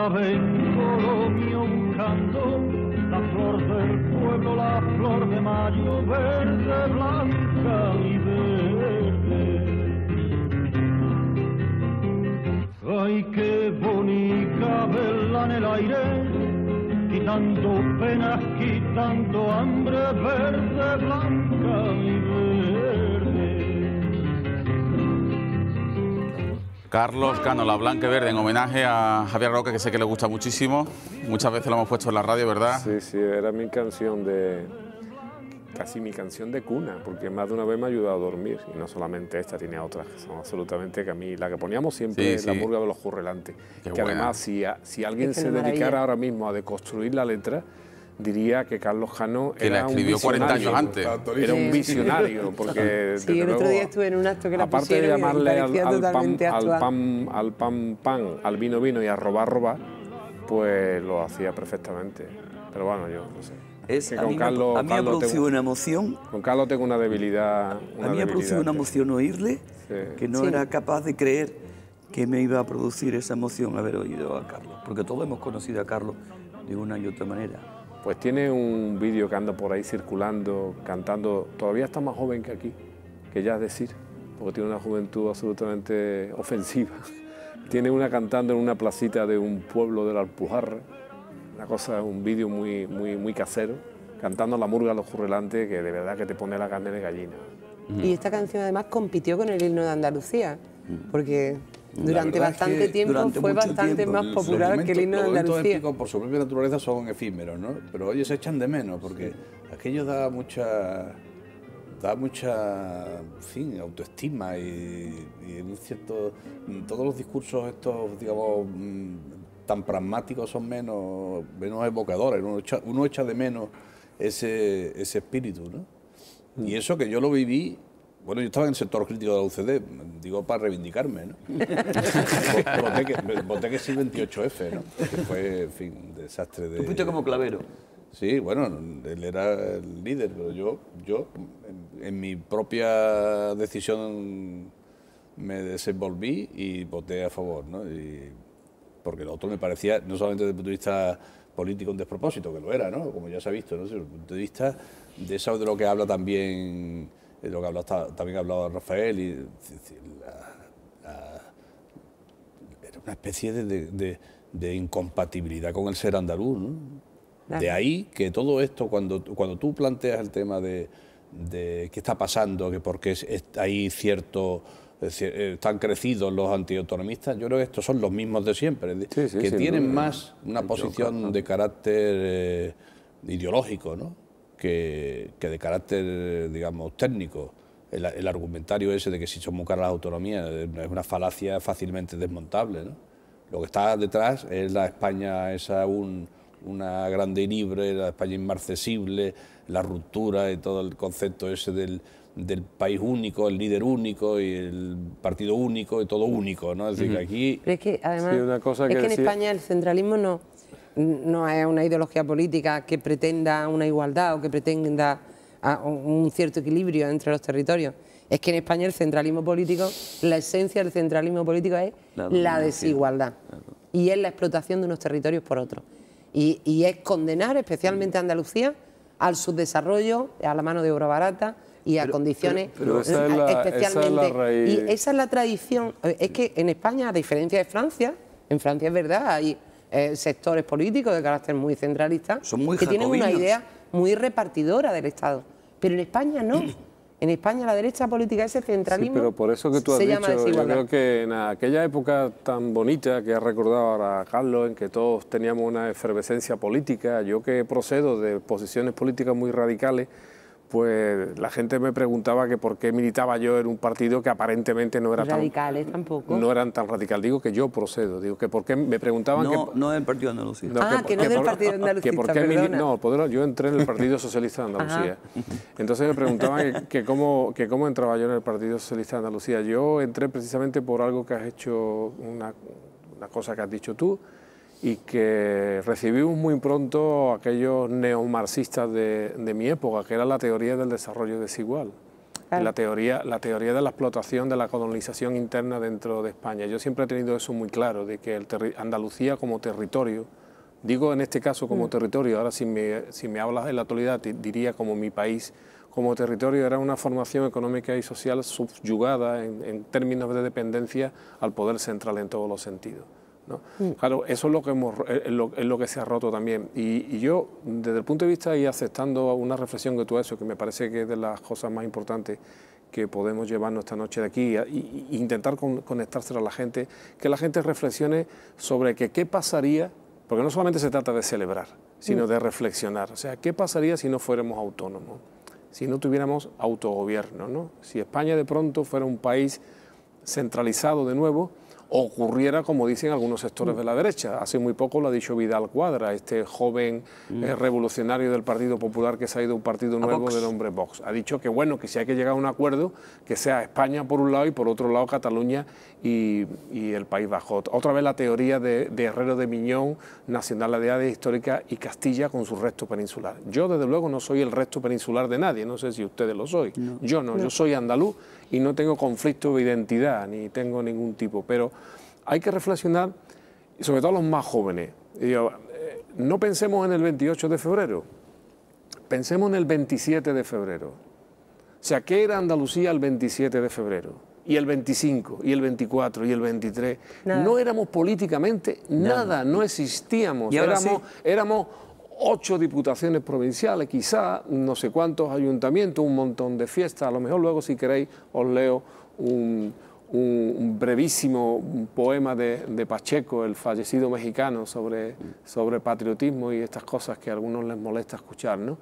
ave en coro mío buscando la flor del pueblo, la flor de mayo, verde, blanca y verde. Ay, qué bonita verla en el aire, quitando penas, quitando hambre, verde, blanca y verde. Carlos Cano, La Blanca y Verde, en homenaje a Javier Roca, que sé que le gusta muchísimo. Muchas veces lo hemos puesto en la radio, ¿verdad? Sí, sí, era mi canción casi mi canción de cuna, porque más de una vez me ha ayudado a dormir, y no solamente esta, tiene otras que son absolutamente, que a mí, la que poníamos siempre es La murga de los currelantes, que buena. Además, si alguien se dedicara ahora mismo a deconstruir la letra, diría que Carlos Cano que la escribió 40 años antes. Era un visionario, porque sí, el otro día estuve en un acto que la aparte pusieron, de llamarle al pan, al vino y a robar, pues lo hacía perfectamente. Pero bueno, yo no sé. A mí me ha producido una emoción. Con Carlos tengo una debilidad. A mí me ha producido una emoción oírle, que no era capaz de creer que me iba a producir esa emoción haber oído a Carlos, porque todos hemos conocido a Carlos de una y otra manera. Pues tiene un vídeo que anda por ahí circulando, cantando, todavía está más joven que aquí, que ya es decir, porque tiene una juventud absolutamente ofensiva. Tiene una cantando en una placita de un pueblo de la Alpujarra, una cosa, un vídeo muy casero, cantando La murga de los currelantes, que de verdad que te pone la carne de gallina. Y esta canción además compitió con el himno de Andalucía, porque durante bastante tiempo fue bastante más popular que el himno de Andalucía. Por su propia naturaleza son efímeros, ¿no? Pero oye, se echan de menos, porque aquello da mucha, en fin, autoestima y un cierto... Todos los discursos estos, digamos, tan pragmáticos son menos evocadores, uno echa de menos ese espíritu, ¿no? Y eso que yo lo viví. Bueno, yo estaba en el sector crítico de la UCD, digo para reivindicarme, ¿no? voté que sí 28F, ¿no? Que fue, en fin, un desastre de... ¿Tú fuiste como Clavero? Sí, bueno, él era el líder, pero yo en mi propia decisión me desenvolví y voté a favor, ¿no? Porque lo otro me parecía, no solamente desde el punto de vista político, un despropósito, que lo era, ¿no? Como ya se ha visto, ¿no? Desde el punto de vista de eso de lo que habla también... de lo que también ha hablado Rafael, y era una especie de incompatibilidad con el ser andaluz, ¿no? Claro. De ahí que todo esto, cuando tú planteas el tema de qué está pasando, que por qué hay están crecidos los antiautonomistas, yo creo que estos son los mismos de siempre, que tienen más una posición de carácter ideológico, ¿no? que de carácter, digamos, técnico. El argumentario ese de que si son muy caras las autonomías es una falacia fácilmente desmontable, ¿no? Lo que está detrás es la España esa una grande y libre, la España inmarcesible, la ruptura y todo el concepto ese del país único, el líder único y el partido único y todo único, ¿no? Es decir, que aquí... Pero es que además, en España el centralismo no es una ideología política que pretenda una igualdad o que pretenda un cierto equilibrio entre los territorios. Es que en España el centralismo político, la esencia del centralismo político es la desigualdad. Claro. Y es la explotación de unos territorios por otros. Y es condenar especialmente a Andalucía al subdesarrollo, a la mano de obra barata y a condiciones especialmente. Esa es la raíz. Y esa es la tradición. Es que en España, a diferencia de Francia, en Francia es verdad, hay sectores políticos de carácter muy centralista que tienen una idea muy repartidora del Estado. Pero en España no. En España la derecha política, ese centralismo, sí, pero por eso que tú has dicho, yo creo que en aquella época tan bonita que ha recordado ahora Carlos, en que todos teníamos una efervescencia política, yo que procedo de posiciones políticas muy radicales, pues la gente me preguntaba que por qué militaba yo en un partido que aparentemente no era radicales tampoco. No eran tan radicales. Digo que yo procedo, digo que por qué me preguntaban no es el Partido de Andalucía. Que no es del Partido de Andalucía, no, yo entré en el Partido Socialista de Andalucía. Entonces me preguntaban que cómo entraba yo en el Partido Socialista de Andalucía. Yo entré precisamente por algo que has hecho, una cosa que has dicho tú, y que recibimos muy pronto aquellos neomarxistas de mi época, que era la teoría del desarrollo desigual. Claro. La teoría de la explotación, de la colonización interna dentro de España. Yo siempre he tenido eso muy claro, de que Andalucía como territorio, digo en este caso como territorio, ahora si me hablas de la actualidad diría como mi país, como territorio era una formación económica y social subyugada en términos de dependencia al poder central en todos los sentidos, ¿no? Claro, eso es lo que se ha roto también. Y yo, desde el punto de vista y aceptando una reflexión que tú has hecho, que me parece que es de las cosas más importantes que podemos llevarnos esta noche de aquí e intentar conectárselo a la gente, que la gente reflexione sobre qué pasaría, porque no solamente se trata de celebrar, sino de reflexionar. O sea, ¿qué pasaría si no fuéramos autónomos? Si no tuviéramos autogobierno, ¿no? Si España de pronto fuera un país centralizado de nuevo, ocurriera como dicen algunos sectores de la derecha. Hace muy poco lo ha dicho Vidal Cuadra, este joven revolucionario del Partido Popular que se ha ido a un partido nuevo de nombre Vox. Ha dicho que bueno, que si hay que llegar a un acuerdo, que sea España por un lado y por otro lado Cataluña y el País Vasco. Otra vez la teoría de Herrero de Miñón, nacionalidades históricas y Castilla con su resto peninsular. Yo desde luego no soy el resto peninsular de nadie, no sé si ustedes lo soy. No. Yo no, yo soy andaluz y no tengo conflicto de identidad ni tengo ningún tipo, pero hay que reflexionar, y sobre todo los más jóvenes. No pensemos en el 28 de febrero, pensemos en el 27 de febrero. O sea, ¿qué era Andalucía el 27 de febrero? Y el 25, y el 24, y el 23. Nada. No éramos políticamente nada, no existíamos. Éramos 8 diputaciones provinciales, quizá, no sé cuántos ayuntamientos, un montón de fiestas. A lo mejor luego, si queréis, os leo un brevísimo poema de Pacheco, el fallecido mexicano, sobre patriotismo y estas cosas que a algunos les molesta escuchar, ¿no?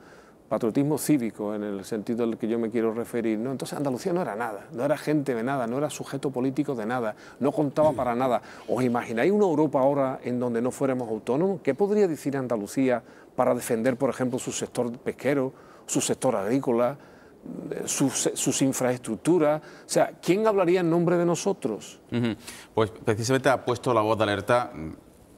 Patriotismo cívico, en el sentido al que yo me quiero referir, ¿no? Entonces Andalucía no era nada, no era gente de nada, no era sujeto político de nada, no contaba para nada. ¿Os imagináis una Europa ahora en donde no fuéramos autónomos? ¿Qué podría decir Andalucía para defender, por ejemplo, su sector pesquero, su sector agrícola, sus infraestructuras? O sea, ¿quién hablaría en nombre de nosotros? Pues precisamente ha puesto la voz de alerta,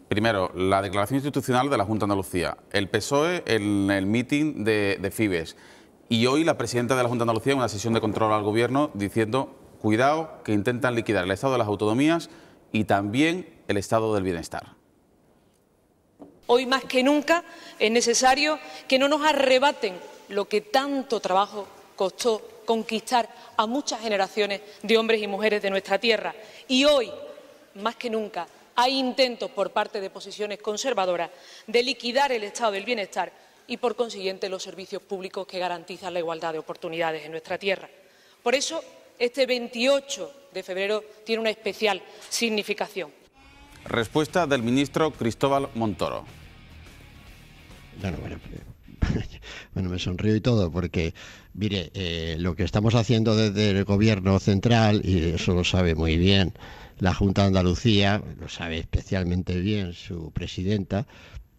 primero, la declaración institucional de la Junta de Andalucía, el PSOE en el mitin de Fibes y hoy la presidenta de la Junta de Andalucía en una sesión de control al Gobierno diciendo, cuidado, que intentan liquidar el Estado de las autonomías y también el Estado del bienestar. Hoy más que nunca es necesario que no nos arrebaten lo que tanto trabajo costó conquistar a muchas generaciones de hombres y mujeres de nuestra tierra. Y hoy, más que nunca, hay intentos por parte de posiciones conservadoras de liquidar el estado del bienestar y, por consiguiente, los servicios públicos que garantizan la igualdad de oportunidades en nuestra tierra. Por eso, este 28 de febrero tiene una especial significación. Respuesta del ministro Cristóbal Montoro. Bueno, me sonrío y todo porque, mire, lo que estamos haciendo desde el Gobierno central, y eso lo sabe muy bien la Junta de Andalucía, lo sabe especialmente bien su presidenta,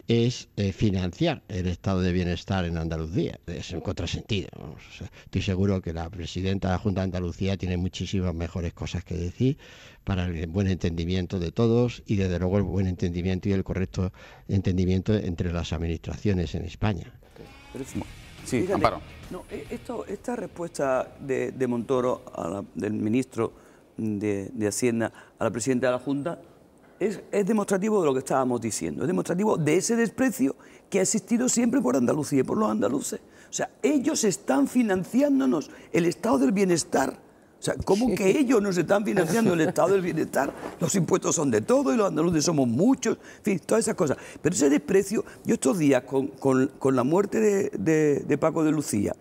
es financiar el estado de bienestar en Andalucía. Es un contrasentido. Vamos. O sea, estoy seguro que la presidenta de la Junta de Andalucía tiene muchísimas mejores cosas que decir para el buen entendimiento de todos y desde luego el buen entendimiento y el correcto entendimiento entre las administraciones en España. Sí, Amparo. No, esta respuesta de Montoro, del ministro de Hacienda, a la presidenta de la Junta, es demostrativo de lo que estábamos diciendo, es demostrativo de ese desprecio que ha existido siempre por Andalucía y por los andaluces. O sea, ellos están financiándonos el estado del bienestar. O sea, ¿cómo que ellos nos están financiando el estado del bienestar? Los impuestos son de todo y los andaluces somos muchos, en fin, todas esas cosas. Pero ese desprecio, yo estos días, con la muerte de Paco de Lucía,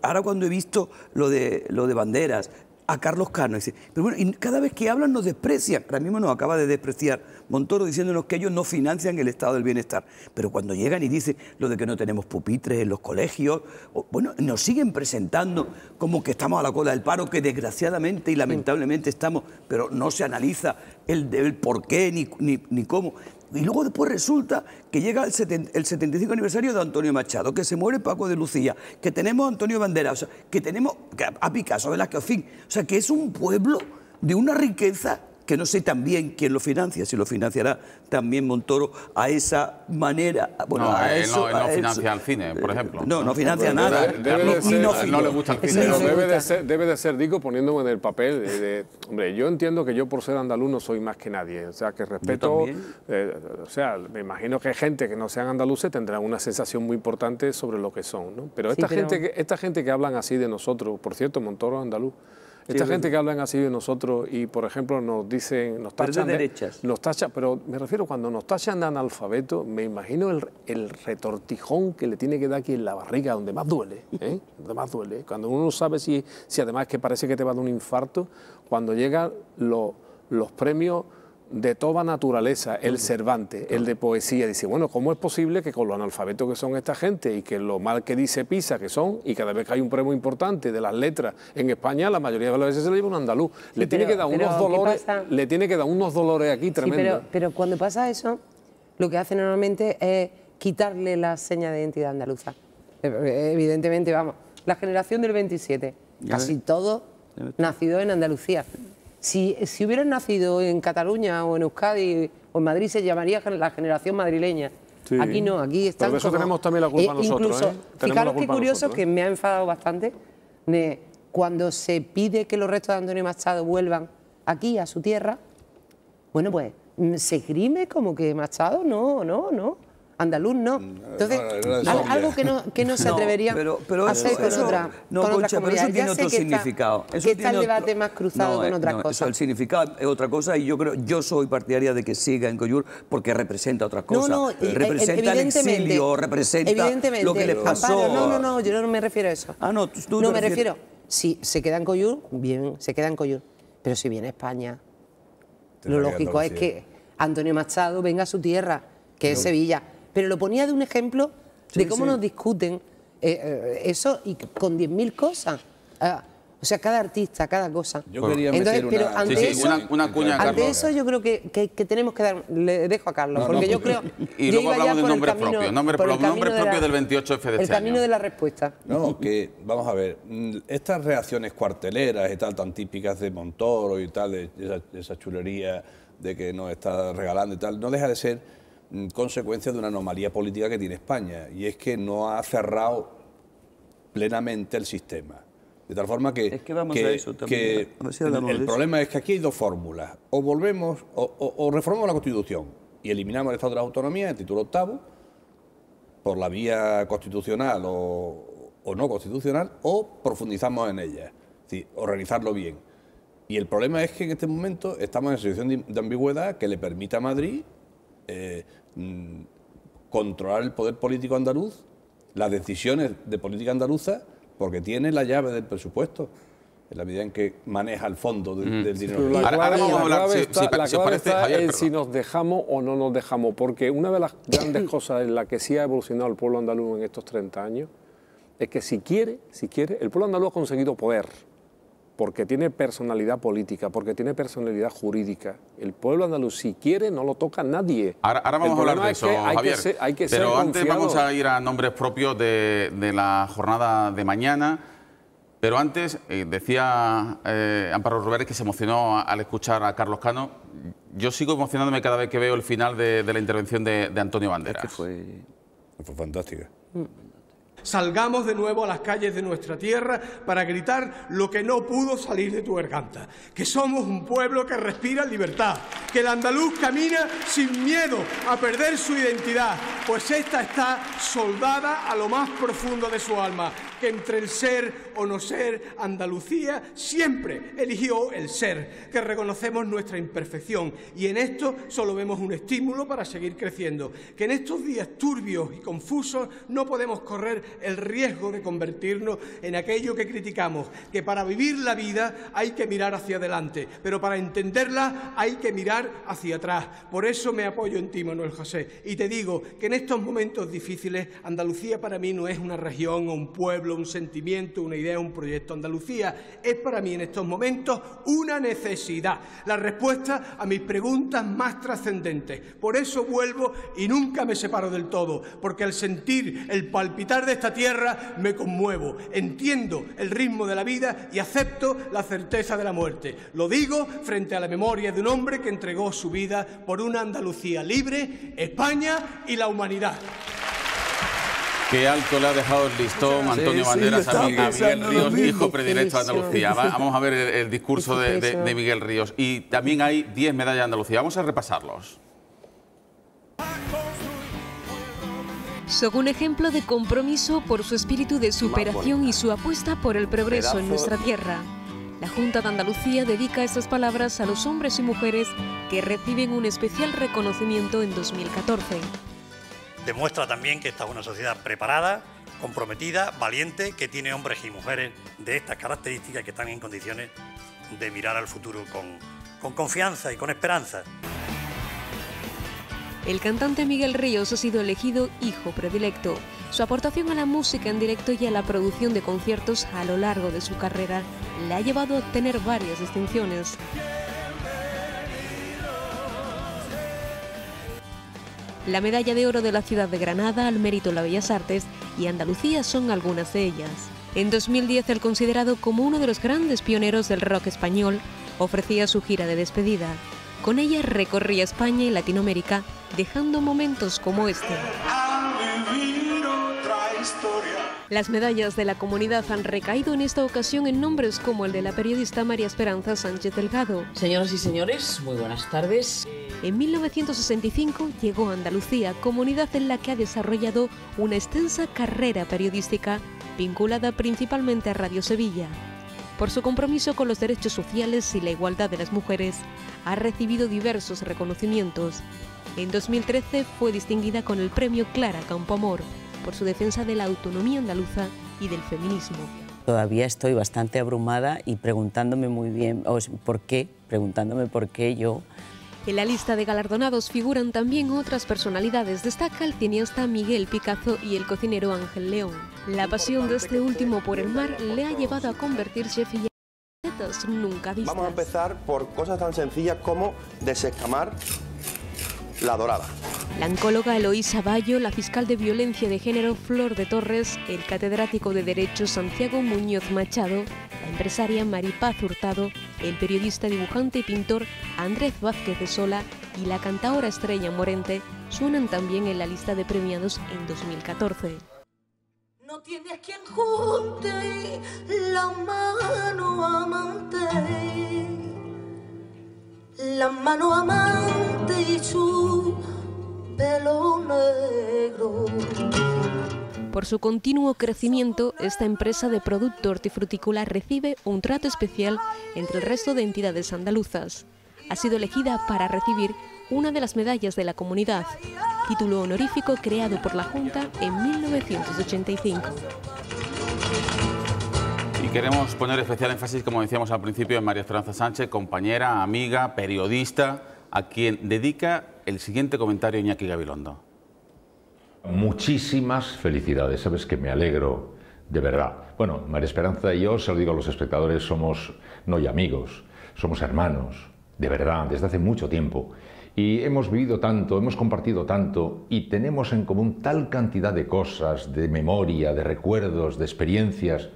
ahora cuando he visto lo de Banderas, a Carlos Cano, dice, pero bueno, y cada vez que hablan nos desprecian. Ahora mismo nos acaba de despreciar Montoro diciéndonos que ellos no financian el estado del bienestar. Pero cuando llegan y dicen lo de que no tenemos pupitres en los colegios, bueno, nos siguen presentando como que estamos a la cola del paro, que desgraciadamente y lamentablemente estamos, pero no se analiza el por qué ni cómo. Y luego después resulta que llega el 75 aniversario de Antonio Machado, que se muere Paco de Lucía, que tenemos a Antonio Banderas, o sea, que tenemos a Picasso, Velázquez, en fin. O sea, que es un pueblo de una riqueza que no sé también quién lo financia, si lo financiará también Montoro a esa manera. Bueno, no, a él eso, no financia el cine, por ejemplo. No financia nada. No le gusta el cine. Debe de ser, digo, poniéndome en el papel de, hombre, yo entiendo que yo por ser andaluz no soy más que nadie, o sea, que respeto, o sea, me imagino que gente que no sean andaluces tendrán una sensación muy importante sobre lo que son, ¿no? Pero esta gente que hablan así de nosotros, por cierto, Montoro es andaluz. Esta gente que hablan así de nosotros y, por ejemplo, nos dicen, nos tachan de derechas. Pero me refiero, cuando nos tachan de analfabeto, me imagino el retortijón que le tiene que dar aquí en la barriga, donde más duele, donde más duele. Cuando uno no sabe si además que parece que te va a dar un infarto, cuando llegan los premios de toda naturaleza, el Cervantes, el de poesía, dice, bueno, ¿cómo es posible que con lo analfabetos que son esta gente y que lo mal que dice Pisa que son, y cada vez que hay un premio importante de las letras en España, la mayoría de las veces se le lleva un andaluz? Sí, le tiene que dar unos dolores aquí tremendos. Sí, pero cuando pasa eso, lo que hace normalmente es quitarle la seña de identidad andaluza. Evidentemente, vamos, la generación del 27, casi todo nacido en Andalucía. Si hubieran nacido en Cataluña o en Euskadi o en Madrid, se llamaría la generación madrileña. Sí. Aquí no, aquí están. Pero de eso tenemos también la culpa nosotros. Incluso, fijaros qué curioso, que me ha enfadado bastante, de cuando se pide que los restos de Antonio Machado vuelvan aquí, a su tierra, bueno, pues se grime como que Machado no. Andaluz no. Entonces, algo que no se atreverían a hacer con otras Concha, pero eso tiene otro significado. Que está el debate más cruzado con otras cosas. Eso, el significado es otra cosa y yo soy partidaria de que siga en Coyur porque representa otras cosas. Representa el exilio, representa lo que le pasó. Amparo, no, yo no me refiero a eso. Tú no me refiero. Si se queda en Coyur, bien, se queda en Coyur. Pero si viene a España, lo lógico es que Antonio Machado venga a su tierra, que es Sevilla. Pero lo ponía de un ejemplo de cómo nos discuten eso y con 10.000 cosas. O sea, cada artista, cada cosa. Yo quería meter una cuña, ante Carlos. eso yo creo que tenemos que dar... Le dejo a Carlos, porque yo creo... Y luego hablamos de nombres propios. Nombres propios del 28F de este año. El camino de la respuesta. No, que, vamos a ver, estas reacciones cuarteleras y tal, tan típicas de Montoro y tal, de esa chulería de que nos está regalando y tal, no deja de ser consecuencia de una anomalía política que tiene España, y es que no ha cerrado plenamente el sistema. De tal forma que, el problema es que aquí hay dos fórmulas. O volvemos, o reformamos la Constitución y eliminamos el Estado de las Autonomías, el título 8º, por la vía constitucional o no constitucional, o profundizamos en ella, es decir, organizarlo bien. Y el problema es que en este momento estamos en una situación de ambigüedad que le permite a Madrid controlar el poder político andaluz, las decisiones de política andaluza, porque tiene la llave del presupuesto, en la medida en que maneja el fondo del dinero. La clave está en si nos dejamos o no nos dejamos, porque una de las grandes cosas en la que sí ha evolucionado el pueblo andaluz en estos 30 años es que si quiere, el pueblo andaluz ha conseguido poder, porque tiene personalidad política, porque tiene personalidad jurídica. El pueblo andaluz, si quiere, no lo toca nadie. Ahora vamos a hablar de eso, Javier. Pero antes vamos a ir a nombres propios de la jornada de mañana. Pero antes, decía Amparo Rivera que se emocionó al escuchar a Carlos Cano. Yo sigo emocionándome cada vez que veo el final de la intervención de Antonio Banderas. Es que fue fantástica. Salgamos de nuevo a las calles de nuestra tierra para gritar lo que no pudo salir de tu garganta, que somos un pueblo que respira libertad, que el andaluz camina sin miedo a perder su identidad, pues esta está soldada a lo más profundo de su alma, que entre el ser o no ser, Andalucía siempre eligió el ser, que reconocemos nuestra imperfección y en esto solo vemos un estímulo para seguir creciendo, que en estos días turbios y confusos no podemos correr el riesgo de convertirnos en aquello que criticamos, que para vivir la vida hay que mirar hacia adelante, pero para entenderla hay que mirar hacia atrás. Por eso me apoyo en ti, Manuel José, y te digo que en estos momentos difíciles Andalucía para mí no es una región o un pueblo pueblo, un sentimiento, una idea, un proyecto. Andalucía es para mí en estos momentos una necesidad, la respuesta a mis preguntas más trascendentes. Por eso vuelvo y nunca me separo del todo, porque al sentir el palpitar de esta tierra me conmuevo, entiendo el ritmo de la vida y acepto la certeza de la muerte. Lo digo frente a la memoria de un hombre que entregó su vida por una Andalucía libre, España y la humanidad. Qué alto le ha dejado el listón Antonio Banderas a Miguel Ríos, hijo predilecto de Andalucía. Vamos a ver el discurso de Miguel Ríos. Y también hay 10 medallas de Andalucía. Vamos a repasarlos. Son un ejemplo de compromiso por su espíritu de superación y su apuesta por el progreso en nuestra tierra. La Junta de Andalucía dedica estas palabras a los hombres y mujeres que reciben un especial reconocimiento en 2014. Demuestra también que esta es una sociedad preparada, comprometida, valiente, que tiene hombres y mujeres de estas características que están en condiciones de mirar al futuro con confianza y con esperanza. El cantante Miguel Ríos ha sido elegido hijo predilecto. Su aportación a la música en directo y a la producción de conciertos a lo largo de su carrera le ha llevado a obtener varias distinciones. La medalla de oro de la ciudad de Granada al mérito de las Bellas Artes y Andalucía son algunas de ellas. En 2010, el considerado como uno de los grandes pioneros del rock español, ofrecía su gira de despedida. Con ella recorría España y Latinoamérica, dejando momentos como este. Las medallas de la comunidad han recaído en esta ocasión en nombres como el de la periodista María Esperanza Sánchez Delgado. Señoras y señores, muy buenas tardes. En 1965 llegó a Andalucía, comunidad en la que ha desarrollado una extensa carrera periodística vinculada principalmente a Radio Sevilla. Por su compromiso con los derechos sociales y la igualdad de las mujeres, ha recibido diversos reconocimientos. En 2013 fue distinguida con el premio Clara Campoamor por su defensa de la autonomía andaluza y del feminismo. Todavía estoy bastante abrumada y preguntándome por qué yo. En la lista de galardonados figuran también otras personalidades. Destaca el cineasta Miguel Picazo y el cocinero Ángel León. La pasión de este último por el mar le ha llevado a convertirse en recetas nunca vistas. Vamos a empezar por cosas tan sencillas como desescamar la dorada. La oncóloga Eloísa Bayo, la fiscal de violencia de género Flor de Torres, el catedrático de Derecho Santiago Muñoz Machado, la empresaria Maripaz Hurtado, el periodista, dibujante y pintor Andrés Vázquez de Sola y la cantaora Estrella Morente suenan también en la lista de premiados en 2014. No tienes quien junte la mano amante y su pelo negro. Por su continuo crecimiento, esta empresa de producto hortifrutícola recibe un trato especial entre el resto de entidades andaluzas. Ha sido elegida para recibir una de las medallas de la comunidad, título honorífico creado por la Junta en 1985. Y queremos poner especial énfasis, como decíamos al principio, en María Esperanza Sánchez, compañera, amiga, periodista, a quien dedica el siguiente comentario Iñaki Gabilondo. Muchísimas felicidades, sabes que me alegro, de verdad. Bueno, María Esperanza y yo, se lo digo a los espectadores, somos no ya amigos, somos hermanos, de verdad, desde hace mucho tiempo. Y hemos vivido tanto, hemos compartido tanto y tenemos en común tal cantidad de cosas, de memoria, de recuerdos, de experiencias,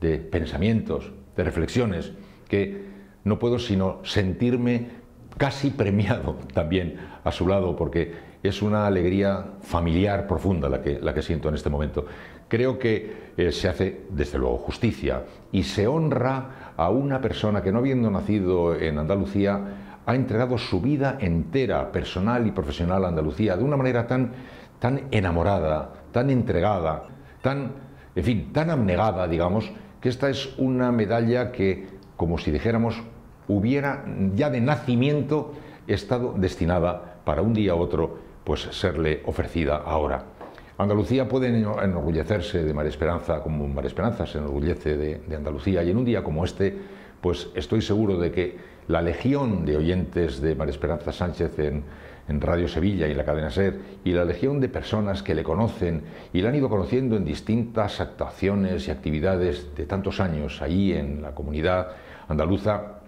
de pensamientos, de reflexiones, que no puedo sino sentirme casi premiado también a su lado, porque es una alegría familiar profunda la que siento en este momento. Creo que se hace, desde luego, justicia y se honra a una persona que, no habiendo nacido en Andalucía, ha entregado su vida entera, personal y profesional, a Andalucía, de una manera tan enamorada, tan entregada, tan abnegada, digamos, que esta es una medalla que, como si dijéramos, hubiera ya de nacimiento estado destinada para un día u otro, pues serle ofrecida ahora. Andalucía puede enorgullecerse de María Esperanza, como María Esperanza se enorgullece de Andalucía, y en un día como este, pues estoy seguro de que la legión de oyentes de María Esperanza Sánchez en Radio Sevilla y en la cadena SER, y la legión de personas que le conocen y la han ido conociendo en distintas actuaciones y actividades de tantos años allí en la comunidad andaluza,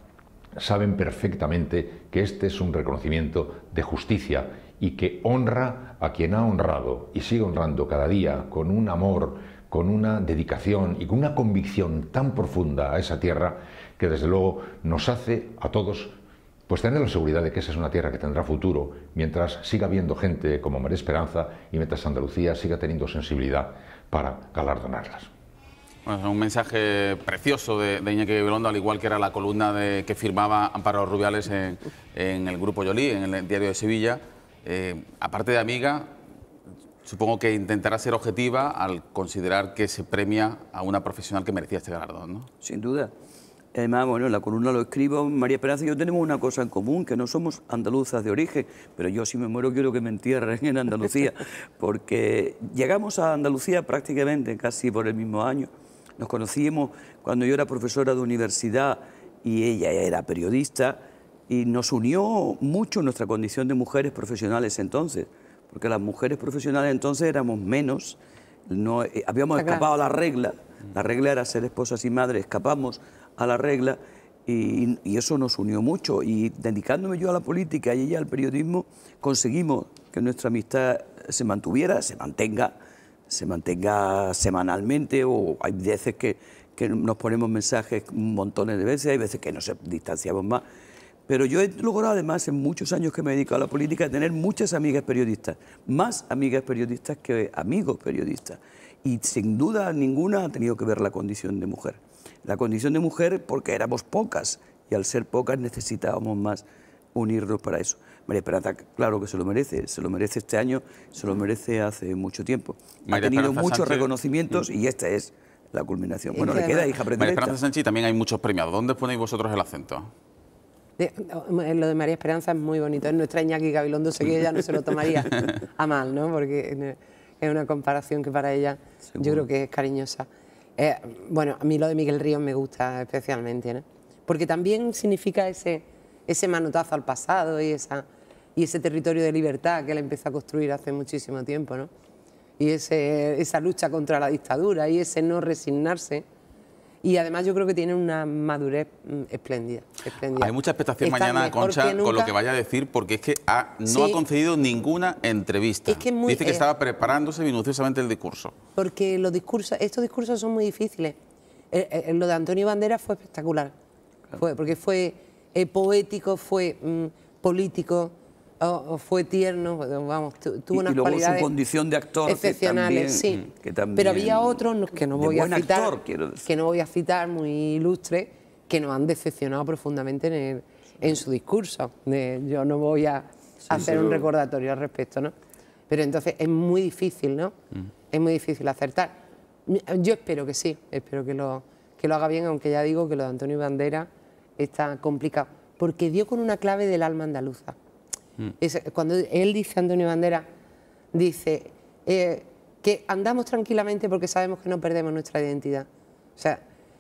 saben perfectamente que este es un reconocimiento de justicia y que honra a quien ha honrado y sigue honrando cada día con un amor, con una dedicación y con una convicción tan profunda a esa tierra que desde luego nos hace a todos pues tener la seguridad de que esa es una tierra que tendrá futuro mientras siga habiendo gente como María Esperanza y mientras Andalucía siga teniendo sensibilidad para galardonarlas. Bueno, un mensaje precioso de Iñaki Gabilondo, al igual que era la columna que firmaba Amparo Rubiales en el Grupo Yolí, en el Diario de Sevilla. Aparte de amiga, supongo que intentará ser objetiva al considerar que se premia a una profesional que merecía este galardón, ¿no? Sin duda. Además, bueno, en la columna lo escribo, María Esperanza y yo tenemos una cosa en común, que no somos andaluzas de origen, pero yo si me muero quiero que me entierren en Andalucía, porque llegamos a Andalucía prácticamente casi por el mismo año. Nos conocimos cuando yo era profesora de universidad y ella era periodista, y nos unió mucho nuestra condición de mujeres profesionales entonces, porque las mujeres profesionales entonces éramos menos, no, habíamos escapado a la regla era ser esposas y madres, escapamos a la regla y eso nos unió mucho, y dedicándome yo a la política y ella al periodismo conseguimos que nuestra amistad se mantuviera, se mantenga semanalmente, o hay veces que nos ponemos mensajes montones de veces, hay veces que nos distanciamos más. Pero yo he logrado, además, en muchos años que me he dedicado a la política, tener muchas amigas periodistas, más amigas periodistas que amigos periodistas. Y sin duda ninguna ha tenido que ver la condición de mujer. La condición de mujer porque éramos pocas, y al ser pocas necesitábamos más unirnos para eso. María Esperanza, claro que se lo merece este año, se lo merece hace mucho tiempo. Ha tenido muchos reconocimientos y esta es la culminación. Bueno, le queda hija predilecta. María Esperanza Sánchez también hay muchos premiados. ¿Dónde ponéis vosotros el acento? Lo de María Esperanza es muy bonito. Es nuestra Iñaki Gabilondo, sé que ella no se lo tomaría a mal, ¿no? Porque es una comparación que para ella yo creo que es cariñosa. Bueno, a mí lo de Miguel Ríos me gusta especialmente, ¿no? Porque también significa ese manotazo al pasado y ese territorio de libertad que él empezó a construir hace muchísimo tiempo, ¿no? Y esa lucha contra la dictadura y ese no resignarse. Y además yo creo que tiene una madurez espléndida. Hay mucha expectación mañana, Concha, con lo que vaya a decir, porque es que no ha concedido ninguna entrevista. Dice que estaba preparándose minuciosamente el discurso. Porque estos discursos son muy difíciles. Lo de Antonio Banderas fue espectacular, porque fue poético, fue político, fue tierno, vamos, tuvo unas luego cualidades su condición de actor excepcionales, que también, pero había otros que no voy a citar, muy ilustres, que nos han decepcionado profundamente en su discurso. Yo no voy a hacer un recordatorio al respecto, ¿no? Pero entonces es muy difícil, ¿no? Es muy difícil acertar. Yo espero que sí, espero que lo haga bien, aunque ya digo que lo de Antonio Banderas está complicado, porque dio con una clave del alma andaluza. Cuando él dice, Antonio Banderas, dice que andamos tranquilamente porque sabemos que no perdemos nuestra identidad. O sea,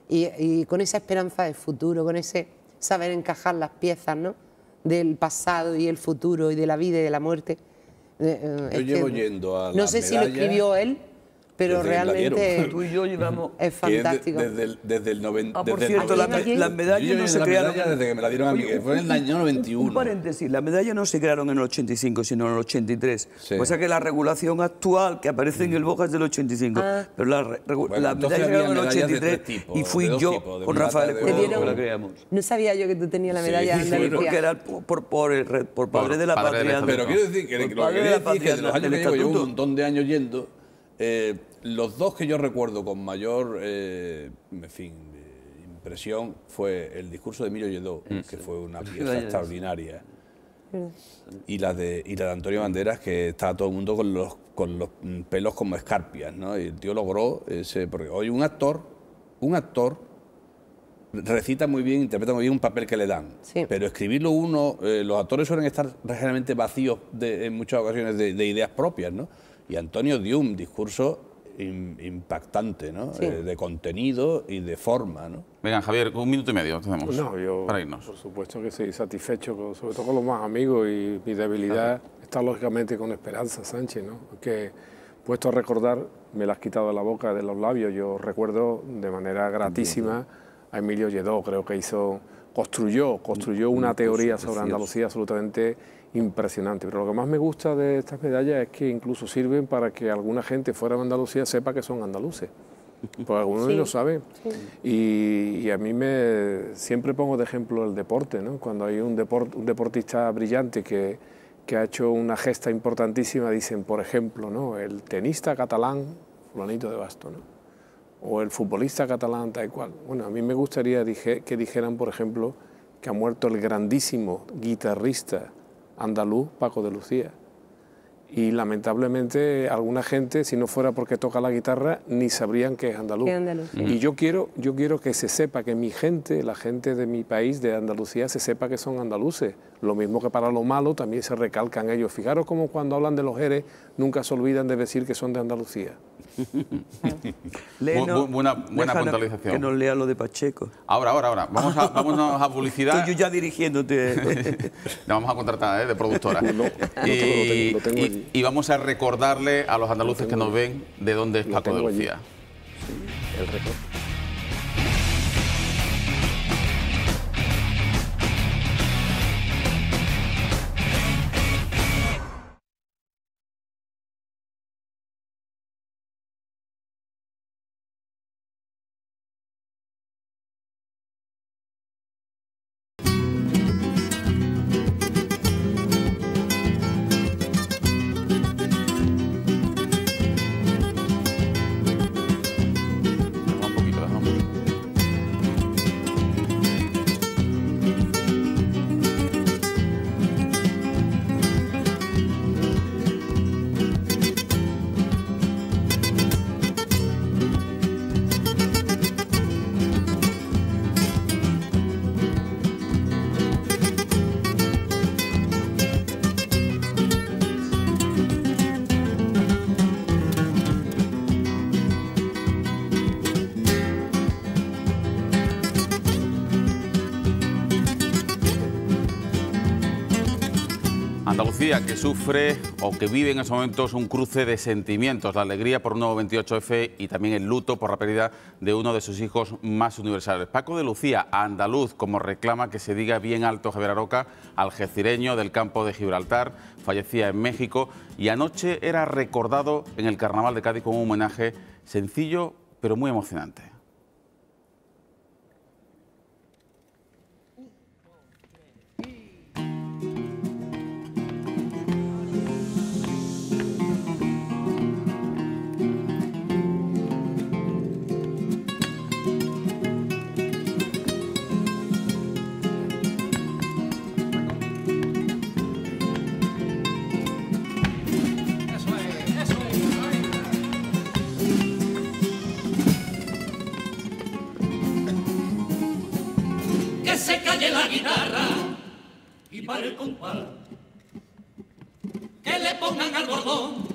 y con esa esperanza de futuro, con ese saber encajar las piezas, ¿no?, del pasado y el futuro y de la vida y de la muerte. Yo llevo yendo a no sé si lo escribió él, pero realmente tú y yo llevamos es fantástico. Desde el 90. Por cierto, las medallas no se crearon desde que me la dieron a mí, que fue en el año 91. Un paréntesis, las medallas no se crearon en el 85, sino en el 83. O sea que la regulación actual que aparece en el BOJA es del 85, pero las medallas llegaron en el 83 y fui yo con Rafael Escudero que la creamos. No sabía yo que tú tenías la medalla de Andalucía. Porque era por padre de la patria. Pero quiero decir que lo que quería decir es que de los años que llevo un montón de años yendo, los dos que yo recuerdo con mayor impresión fue el discurso de Emilio Lledó, que fue una pieza extraordinaria, y la de Antonio Banderas, que estaba todo el mundo con los pelos como escarpias, ¿no? Y el tío logró porque hoy un actor recita muy bien, interpreta muy bien un papel que le dan, pero escribirlo uno, los actores suelen estar realmente vacíos en muchas ocasiones de ideas propias, ¿no? Y Antonio dio un discurso impactante, ¿no? Sí. De contenido y de forma, ¿no? Venga, Javier, 1 minuto y medio tenemos yo, para irnos. por supuesto que sí, satisfecho, sobre todo con los más amigos, y mi debilidad está lógicamente con Esperanza Sánchez, ¿no? Que puesto a recordar, me la has quitado de la boca, de los labios. Yo recuerdo de manera gratísima a Emilio Lledó, creo que construyó una teoría sobre Andalucía absolutamente impresionante. Pero lo que más me gusta de estas medallas es que incluso sirven para que alguna gente fuera de Andalucía sepa que son andaluces. Porque algunos ni lo saben. Y a mí siempre pongo de ejemplo el deporte, ¿no? Cuando hay un deportista brillante que ha hecho una gesta importantísima, dicen, por ejemplo, ¿no? El tenista catalán, fulanito de Basto, ¿no? O el futbolista catalán, tal cual. Bueno, a mí me gustaría que dijeran, por ejemplo, que ha muerto el grandísimo guitarrista andaluz Paco de Lucía. Y lamentablemente alguna gente, si no fuera porque toca la guitarra, ni sabrían que es andaluz. Y yo quiero que se sepa, que mi gente, la gente de mi país, de Andalucía, se sepa que son andaluces. Lo mismo que para lo malo también se recalcan ellos. Fijaros como cuando hablan de los Jerez, nunca se olvidan de decir que son de Andalucía. Buena puntualización. Que nos lea lo de Pacheco. Ahora. Vámonos a publicidad. Estoy yo ya dirigiéndote. La vamos a contratar, de productora. Lo tengo allí. Y vamos a recordarle a los andaluces que nos ven de dónde es Paco de Lucía. Sí, el récord. Andalucía, que sufre o que vive en estos momentos un cruce de sentimientos, la alegría por un nuevo 28F y también el luto por la pérdida de uno de sus hijos más universales. Paco de Lucía, andaluz, como reclama que se diga bien alto Javier Aroca, algecireño del campo de Gibraltar, fallecía en México y anoche era recordado en el Carnaval de Cádiz con un homenaje sencillo pero muy emocionante. La guitarra y para el compás que le pongan al bordón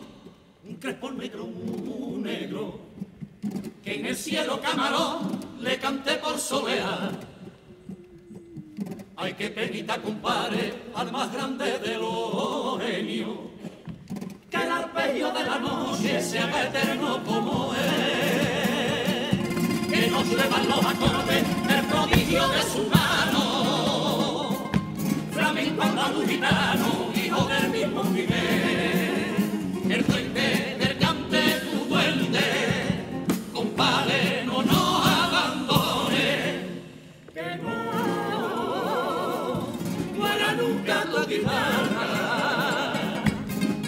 un crespón negro, que en el cielo camarón le cante por solear. Ay, qué penita, compadre, al más grande de los genios, que el arpegio de la noche se haga eterno como él, que nos llevan los acordes del prodigio de su mano. Flamenco andaluz gitano, hijo del mismo Miguel, el duende del cante tu duende, compadre, no nos abandone, que no muera nunca tu guitarra,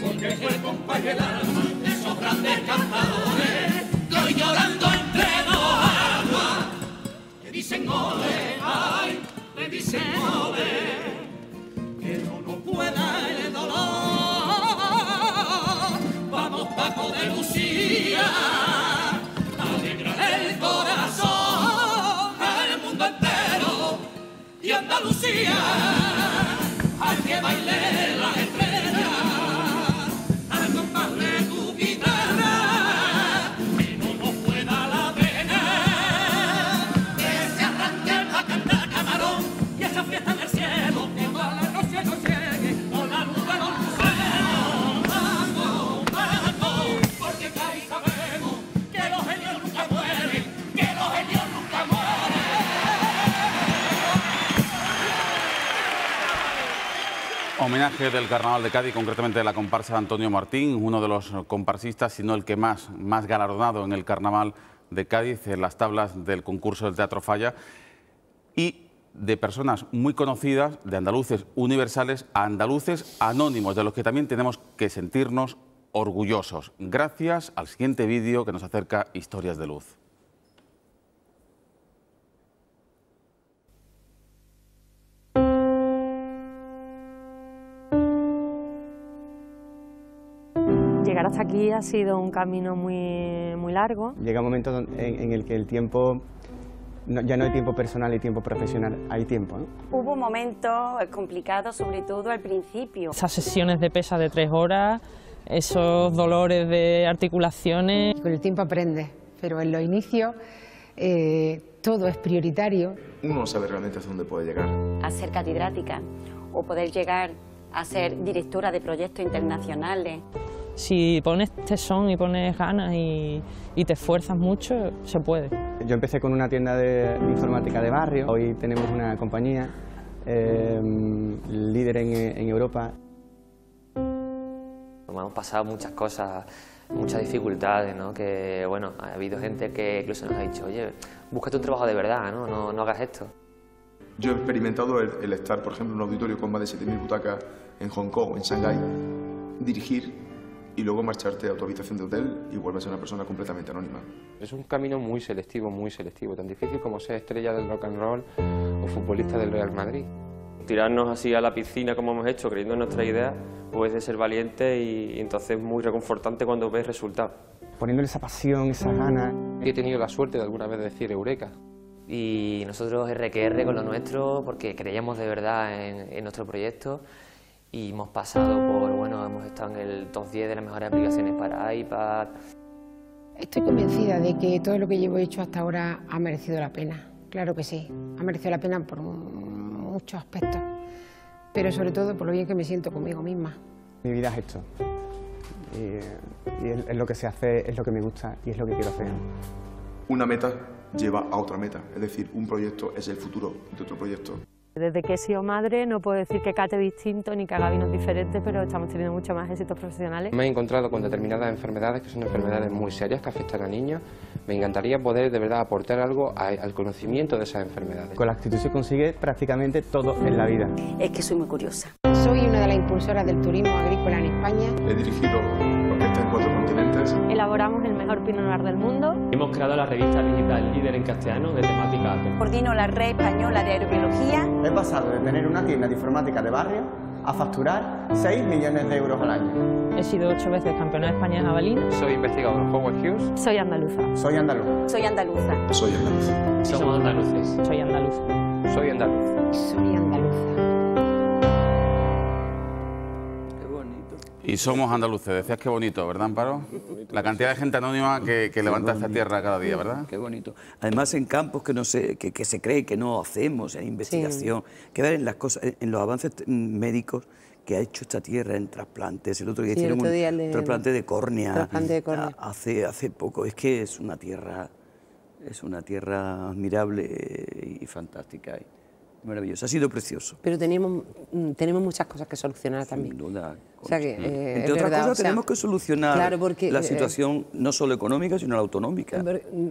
porque fue el compás y el alma de esos grandes cantadores, que hoy llorando entre dos aguas, le dicen ole, ay, le dicen ole. Pueda el dolor, vamos Paco de Lucía, alegra el corazón al mundo entero y Andalucía, al que baile las estrellas, al compás de tu guitarra, homenaje del Carnaval de Cádiz, concretamente de la comparsa de Antonio Martín, uno de los comparsistas, si no el que más galardonado en el Carnaval de Cádiz, en las tablas del concurso del Teatro Falla, y de personas muy conocidas, de andaluces universales a andaluces anónimos, de los que también tenemos que sentirnos orgullosos, gracias al siguiente vídeo que nos acerca Historias de Luz. Llegar hasta aquí ha sido un camino muy largo. Llega un momento en el que el tiempo, ya no hay tiempo personal y tiempo profesional, hay tiempo, ¿no? Hubo momentos complicados, sobre todo al principio. Esas sesiones de pesa de 3 horas, esos dolores de articulaciones. Con el tiempo aprendes, pero en los inicios todo es prioritario. Uno no sabe realmente hasta dónde puede llegar. A ser catedrática o poder llegar a ser directora de proyectos internacionales. Si pones tesón y pones ganas y te esfuerzas mucho, se puede. Yo empecé con una tienda de informática de barrio, hoy tenemos una compañía líder en Europa. Hemos pasado muchas cosas, muchas dificultades, ¿no? Que, bueno, ha habido gente que incluso nos ha dicho, oye, búscate un trabajo de verdad, no hagas esto. Yo he experimentado el estar, por ejemplo, en un auditorio con más de 7.000 butacas en Hong Kong, en Shanghái, dirigir y luego marcharte a tu habitación de hotel y vuelves a ser una persona completamente anónima. Es un camino muy selectivo, tan difícil como ser estrella del rock and roll o futbolista del Real Madrid. Tirarnos así a la piscina como hemos hecho, creyendo en nuestra idea, pues de ser valiente y entonces es muy reconfortante cuando ves resultados. Poniéndole esa pasión, esas ganas. He tenido la suerte de alguna vez decir eureka. Y nosotros RQR con lo nuestro, porque creíamos de verdad en nuestro proyecto. Y hemos pasado por, bueno, hemos estado en el top 10 de las mejores aplicaciones para iPad. Estoy convencida de que todo lo que llevo hecho hasta ahora ha merecido la pena. Claro que sí, ha merecido la pena por muchos aspectos, pero sobre todo por lo bien que me siento conmigo misma. Mi vida es esto, y es lo que se hace, es lo que me gusta y es lo que quiero hacer. Una meta lleva a otra meta, es decir, un proyecto es el futuro de otro proyecto. Desde que he sido madre no puedo decir que cate distinto ni que haga vinos diferentes, pero estamos teniendo mucho más éxitos profesionales. Me he encontrado con determinadas enfermedades que son enfermedades muy serias que afectan a niños. Me encantaría poder de verdad aportar algo al conocimiento de esas enfermedades. Con la actitud se consigue prácticamente todo en la vida. Es que soy muy curiosa. Soy una de las impulsoras del turismo agrícola en España. He dirigido orquestas en 4 continentes. Elaboramos el mejor Pinot Noir del mundo. Hemos creado la revista digital líder en castellano de temática ATO. Coordino la red española de aerobiología. He pasado de tener una tienda de informática de barrio a facturar 6 millones de euros al año. He sido 8 veces campeona de España en jabalina. Soy investigador en Howard Hughes. Soy andaluza. Soy andaluz. Soy andaluza. Soy andaluz. Somos andaluces. Soy andaluza. Soy andaluz. Soy andaluza. Y somos andaluces, decías qué bonito, ¿verdad, Amparo? La cantidad de gente anónima que levanta esta tierra cada día, ¿verdad? Qué bonito. Además en campos que no se, que se cree que no hacemos, en investigación, que ver en las cosas, en los avances médicos que ha hecho esta tierra en trasplantes. El otro día hicieron un trasplante de córnea, hace poco. Es que es una tierra admirable y fantástica. Maravilloso, ha sido precioso. Pero tenemos muchas cosas que solucionar también. Sin duda. O sea que, entre otras cosas, tenemos que solucionar la situación no solo económica, sino la autonómica.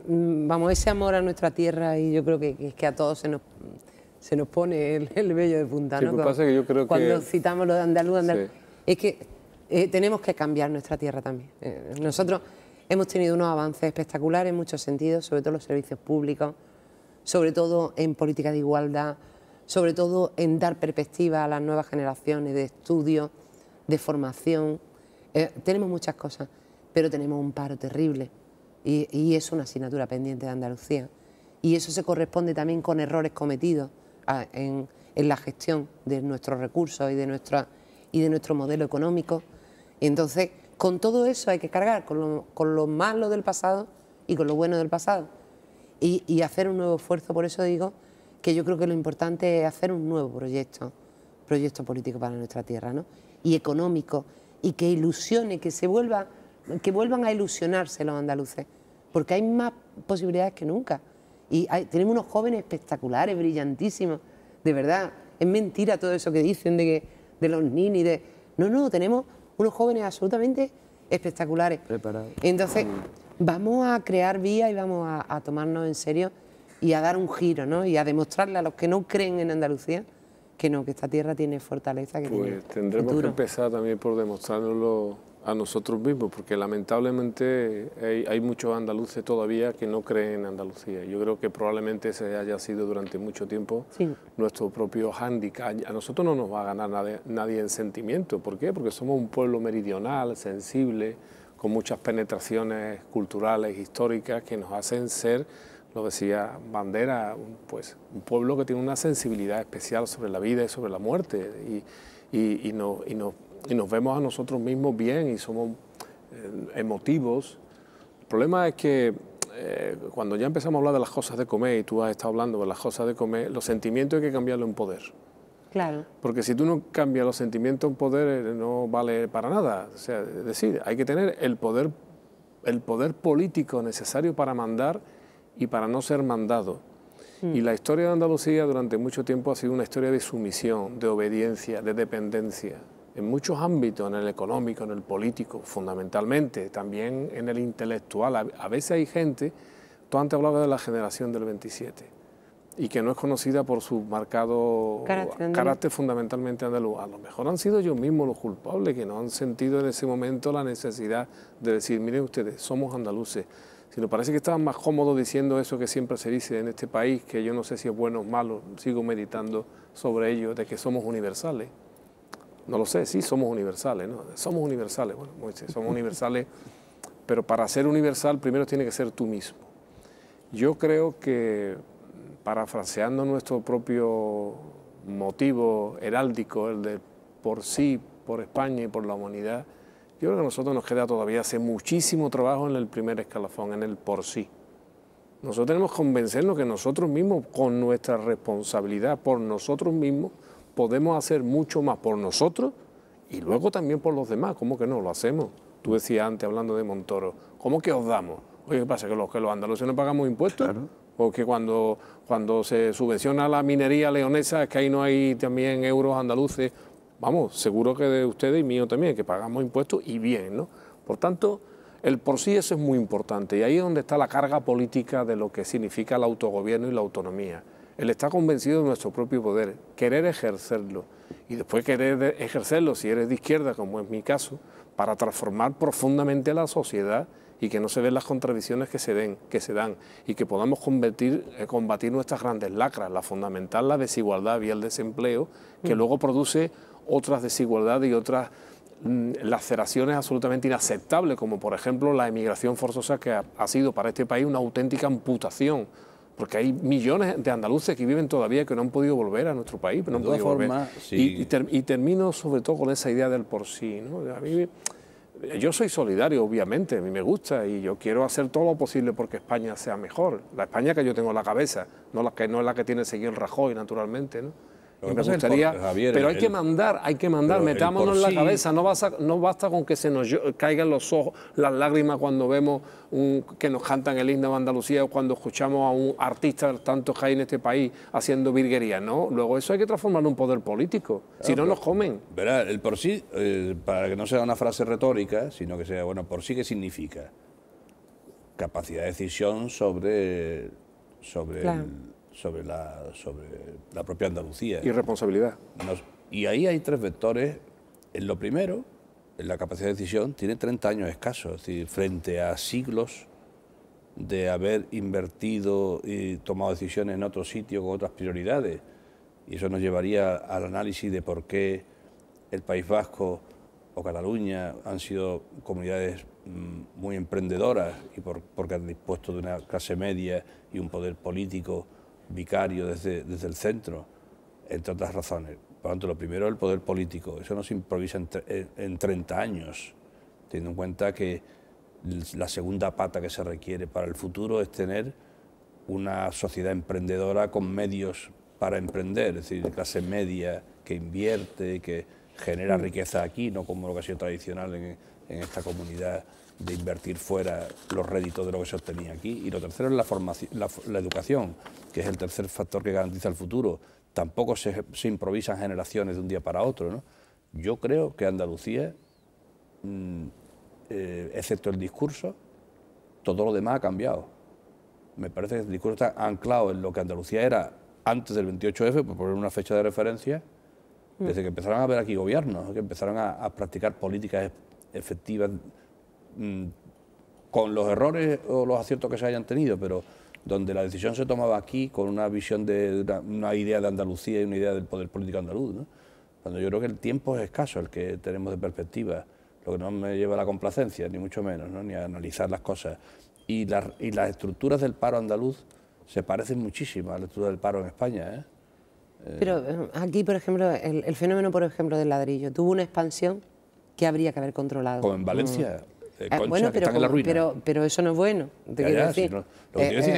Vamos, ese amor a nuestra tierra, y yo creo que a todos se nos pone el vello de punta, ¿no? Pasa que yo creo cuando citamos lo de andaluz, es que tenemos que cambiar nuestra tierra también. Nosotros hemos tenido unos avances espectaculares en muchos sentidos, sobre todo en los servicios públicos, sobre todo en política de igualdad, sobre todo en dar perspectiva a las nuevas generaciones de estudio, de formación. Tenemos muchas cosas, pero tenemos un paro terrible y es una asignatura pendiente de Andalucía. Y eso se corresponde también con errores cometidos en la gestión de nuestros recursos y de nuestro modelo económico. Y entonces, con todo eso hay que cargar, con lo malo del pasado y con lo bueno del pasado. Y hacer un nuevo esfuerzo. Por eso digo que yo creo que lo importante es hacer un nuevo proyecto político para nuestra tierra, ¿no? Y económico, y que ilusione, que vuelvan a ilusionarse los andaluces, porque hay más posibilidades que nunca. Y tenemos unos jóvenes espectaculares, brillantísimos, de verdad. Es mentira todo eso que dicen de de los ninis, no, tenemos unos jóvenes absolutamente espectaculares. Preparados. Entonces, vamos a crear vías y vamos a tomarnos en serio y a dar un giro, ¿no? Y a demostrarle a los que no creen en Andalucía que no, que esta tierra tiene fortaleza, que pues tendremos futuro. que empezar también por demostrárnoslo a nosotros mismos, porque lamentablemente hay muchos andaluces todavía que no creen en Andalucía. Yo creo que probablemente ese haya sido durante mucho tiempo nuestro propio hándicap. A nosotros no nos va a ganar nadie en sentimiento. ¿Por qué? Porque somos un pueblo meridional, sensible, con muchas penetraciones culturales, históricas, que nos hacen ser, lo decía Bandera, pues un pueblo que tiene una sensibilidad especial sobre la vida y sobre la muerte, y nos vemos a nosotros mismos bien y somos emotivos. El problema es que cuando ya empezamos a hablar de las cosas de comer, y tú has estado hablando de las cosas de comer, los sentimientos hay que cambiarlo en poder. Claro. Porque si tú no cambias los sentimientos en poder, no vale para nada. O sea, es decir, hay que tener el poder político necesario para mandar y para no ser mandado. Y la historia de Andalucía durante mucho tiempo ha sido una historia de sumisión, de obediencia, de dependencia, en muchos ámbitos, en el económico, en el político, fundamentalmente, también en el intelectual. A veces hay gente, tú antes hablabas de la generación del 27, y que no es conocida por su marcado carácter fundamentalmente andaluz. A lo mejor han sido ellos mismos los culpables, que no han sentido en ese momento la necesidad de decir, miren ustedes, somos andaluces. Si nos parece que estaban más cómodos diciendo eso que siempre se dice en este país, que yo no sé si es bueno o malo, sigo meditando sobre ello, de que somos universales. No lo sé, sí, somos universales, ¿no? Somos universales, bueno, somos universales, pero para ser universal primero tiene que ser tú mismo. Yo creo que, parafraseando nuestro propio motivo heráldico, el de por sí, por España y por la humanidad, yo creo que a nosotros nos queda todavía hacer muchísimo trabajo en el primer escalafón, en el por sí. Nosotros tenemos que convencernos que nosotros mismos, con nuestra responsabilidad por nosotros mismos, podemos hacer mucho más por nosotros y luego también por los demás. ¿Cómo que no? Lo hacemos. Tú decías antes, hablando de Montoro, ¿cómo que os damos? Oye, ¿qué pasa? ¿Que los andaluces no pagamos impuestos? Claro. ¿O que cuando se subvenciona la minería leonesa es que ahí no hay también euros andaluces? Vamos, seguro que de ustedes y mío también, que pagamos impuestos y bien, ¿no? Por tanto, el por sí eso es muy importante y ahí es donde está la carga política de lo que significa el autogobierno y la autonomía. El estar convencido de nuestro propio poder, querer ejercerlo y después querer ejercerlo, si eres de izquierda, como es mi caso, para transformar profundamente la sociedad y que no se ven las contradicciones que se dan y que podamos combatir nuestras grandes lacras, la fundamental, la desigualdad y el desempleo, que luego produce otras desigualdades y otras laceraciones absolutamente inaceptables, como por ejemplo la emigración forzosa, que ha sido para este país una auténtica amputación, porque hay millones de andaluces que viven todavía que no han podido volver a nuestro país, pero no han podido volver. Sí. Y termino sobre todo con esa idea del por sí, ¿no? A mí, yo soy solidario, obviamente, a mí me gusta y yo quiero hacer todo lo posible porque España sea mejor. La España que yo tengo en la cabeza, no es la que tiene seguir Rajoy, naturalmente, ¿no? Y me gustaría, Javier, pero hay que mandar, metámonos en la cabeza, no basta con que se nos caigan los ojos, las lágrimas cuando vemos que nos cantan el himno de Andalucía o cuando escuchamos a un artista, tantos que hay en este país, haciendo virguería, ¿no? Luego eso hay que transformarlo en un poder político, claro, si no nos comen. Verá, el por sí, para que no sea una frase retórica, sino que sea, bueno, por sí, ¿qué significa? Capacidad de decisión sobre claro. sobre la propia Andalucía. Y responsabilidad. Y ahí hay tres vectores. En lo primero, en la capacidad de decisión, tiene 30 años escasos, es decir, frente a siglos de haber invertido y tomado decisiones en otro sitio con otras prioridades. Y eso nos llevaría al análisis de por qué el País Vasco o Cataluña han sido comunidades muy emprendedoras y porque han dispuesto de una clase media y un poder político vicario desde el centro, entre otras razones. Por lo tanto, lo primero es el poder político. Eso no se improvisa en 30 años, teniendo en cuenta que la segunda pata que se requiere para el futuro es tener una sociedad emprendedora con medios para emprender, es decir, clase media que invierte, que genera riqueza aquí, no como lo que ha sido tradicional en esta comunidad, de invertir fuera los réditos de lo que se obtenía aquí. Y lo tercero es la formación, la educación, que es el tercer factor que garantiza el futuro. Tampoco se improvisan generaciones de un día para otro, ¿no? Yo creo que Andalucía, excepto el discurso, todo lo demás ha cambiado. Me parece que el discurso está anclado en lo que Andalucía era antes del 28F, por poner una fecha de referencia, desde que empezaron a haber aquí gobiernos, que empezaron a practicar políticas efectivas, con los errores o los aciertos que se hayan tenido, pero donde la decisión se tomaba aquí con una visión de una idea de Andalucía y una idea del poder político andaluz, ¿no? Cuando yo creo que el tiempo es escaso el que tenemos de perspectiva, lo que no me lleva a la complacencia, ni mucho menos, ¿no? Ni a analizar las cosas. Y las estructuras del paro andaluz se parecen muchísimo a la estructura del paro en España, ¿eh? Pero aquí, por ejemplo, el fenómeno, por ejemplo, del ladrillo, tuvo una expansión que habría que haber controlado. Como en Valencia. Concha, bueno, que están en la ruina. Pero eso no es bueno. Te quiero decir. Sí, no.